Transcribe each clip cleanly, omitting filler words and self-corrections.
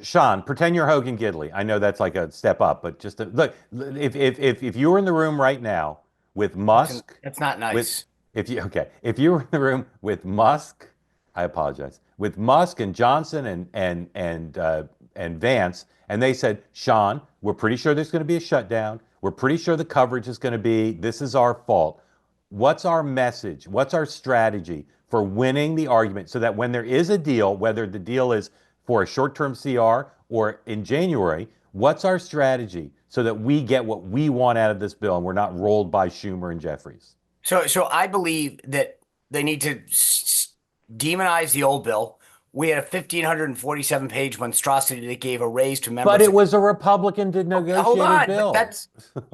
Sean, pretend you're Hogan Gidley. I know that's like a step up, but just look, if you were in the room right now with Musk, That's not with nice. if you okay, if you were in the room with Musk, I apologize, with Musk and Johnson and Vance, and they said, Sean, we're pretty sure there's going to be a shutdown. We're pretty sure the coverage is going to be, this is our fault. What's our message? What's our strategy for winning the argument so that when there is a deal, whether the deal is for a short-term CR or in January, what's our strategy so that we get what we want out of this bill and we're not rolled by Schumer and Jeffries? So I believe that they need to demonize the old bill. We had a 1,547 page monstrosity that gave a raise to But members. it was a Republican Okay, hold negotiated on, but bill. that's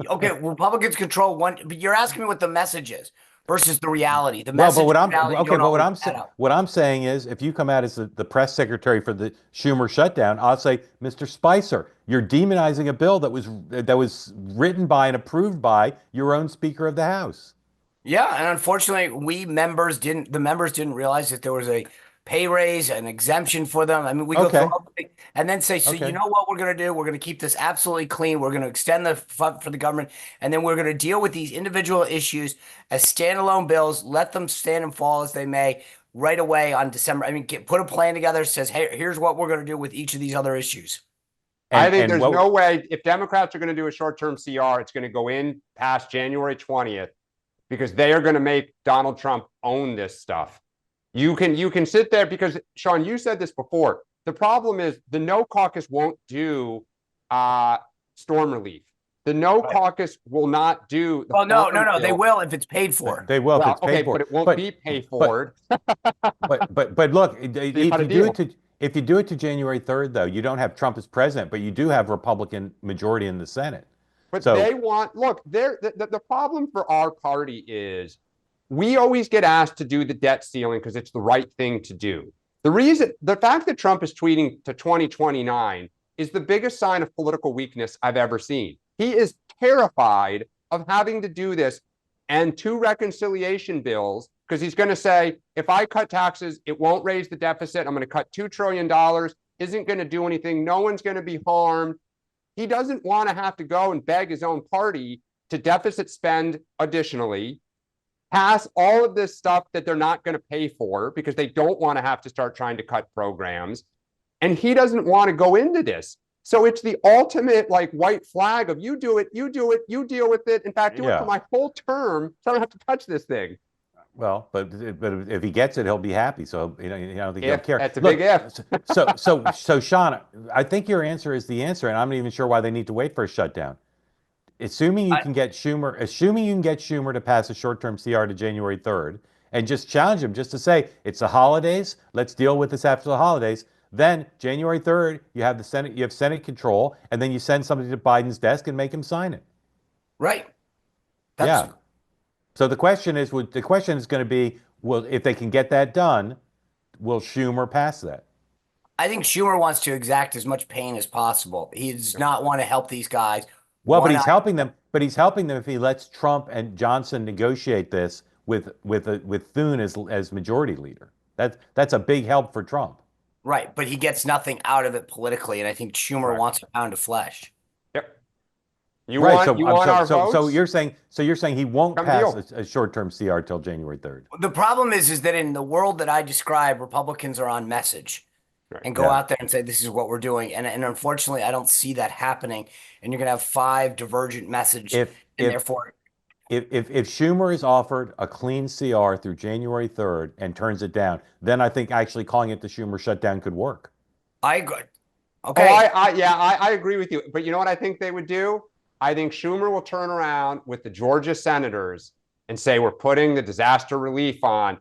okay. Republicans control one, but you're asking me what the message is versus the reality. The Well, but message what and I'm reality okay, don't but always add up. what I'm saying is, if you come out as the press secretary for the Schumer shutdown, I'll say, Mr. Spicer, you're demonizing a bill that was written by and approved by your own Speaker of the House. Yeah, and unfortunately, the members didn't realize that there was a pay raise, an exemption for them. I mean, we go through Okay, all the things and then say, so you okay. know what we're going to do? We're going to keep this absolutely clean. We're going to extend the fund for the government, and then we're going to deal with these individual issues as standalone bills, let them stand and fall as they may right away on December. I mean, put a plan together, says, hey, here's what we're going to do with each of these other issues. I think And there's what? no way if Democrats are going to do a short-term CR, it's going to go in past January 20th because they are going to make Donald Trump own this stuff. You can sit there because Sean, you said this before. The problem is the No Caucus won't do storm relief. The No Right. Caucus will not do the Well, no, no, farm no. They bill. will if it's paid for. They will if Well, it's okay, paid for. but it won't But be paid but for. but look, So you cut a deal. if you do it to January 3rd, though, you don't have Trump as president, but you do have Republican majority in the Senate. But So they want, look, the problem for our party is we always get asked to do the debt ceiling because it's the right thing to do. The fact that Trump is tweeting to 2029 is the biggest sign of political weakness I've ever seen. He is terrified of having to do this and two reconciliation bills because he's going to say, if I cut taxes, it won't raise the deficit. I'm going to cut $2 trillion, isn't going to do anything. No one's going to be harmed. He doesn't want to have to go and beg his own party to deficit spend additionally, pass all of this stuff that they're not going to pay for because they don't want to have to start trying to cut programs. And he doesn't want to go into this. So it's the ultimate like white flag of you do it, you do it, you deal with it. In fact, do it for yeah, my whole term so I don't have to touch this thing. well, but if he gets it, he'll be happy. So I don't think he'll If care. that's a big Look, if. so Sean, I think your answer is the answer, and I'm not even sure why they need to wait for a shutdown. I, Assuming you can get Schumer to pass a short-term CR to January 3rd, and just challenge him just to say it's the holidays. Let's deal with this after the holidays. Then January 3rd, you have Senate control, and then you send somebody to Biden's desk and make him sign it. right. That's Yeah. So the question is going to be, well, if they can get that done, will Schumer pass that? I think Schumer wants to exact as much pain as possible. He does not want to help these guys. Well, but One, he's helping them. But he's helping them if he lets Trump and Johnson negotiate this with Thune as majority leader. That's a big help for Trump. right, but he gets nothing out of it politically, and I think Schumer Right. wants a pound of flesh. Yep. You Right. want you want our votes? So you're saying he won't Come pass deal. a short-term CR till January 3rd. The problem is that in the world that I describe, Republicans are on message Right. and go Yeah. out there and say, this is what we're doing. And unfortunately, I don't see that happening. And you're going to have five divergent message. If And if therefore, if Schumer is offered a clean CR through January 3rd and turns it down, then I think actually calling it the Schumer shutdown could work. I agree. Oh, Okay. I agree with you. But you know what I think they would do? I think Schumer will turn around with the Georgia senators and say, we're putting the disaster relief on.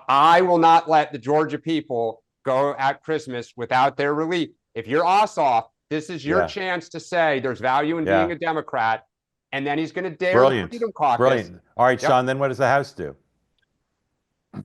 I will not let the Georgia people go at Christmas without their relief. If you're Ossoff, this is your Yeah. chance to say there's value in being Yeah. a Democrat. And then he's going to dare the Brilliant. Freedom Caucus. Brilliant. All right, Yep. Sean, then what does the House do? Well,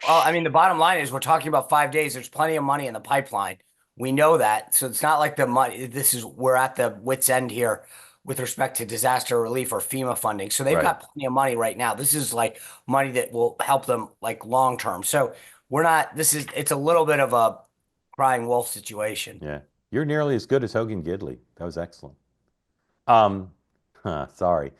I mean, the bottom line is we're talking about 5 days. There's plenty of money in the pipeline. We know that. So it's not like the money, we're at the wit's end here with respect to disaster relief or FEMA funding. So they've Right. got plenty of money right now. This is like money that will help them like long term. So we're not, it's a little bit of a crying wolf situation. Yeah. You're nearly as good as Hogan Gidley. That was excellent. Sorry. All right.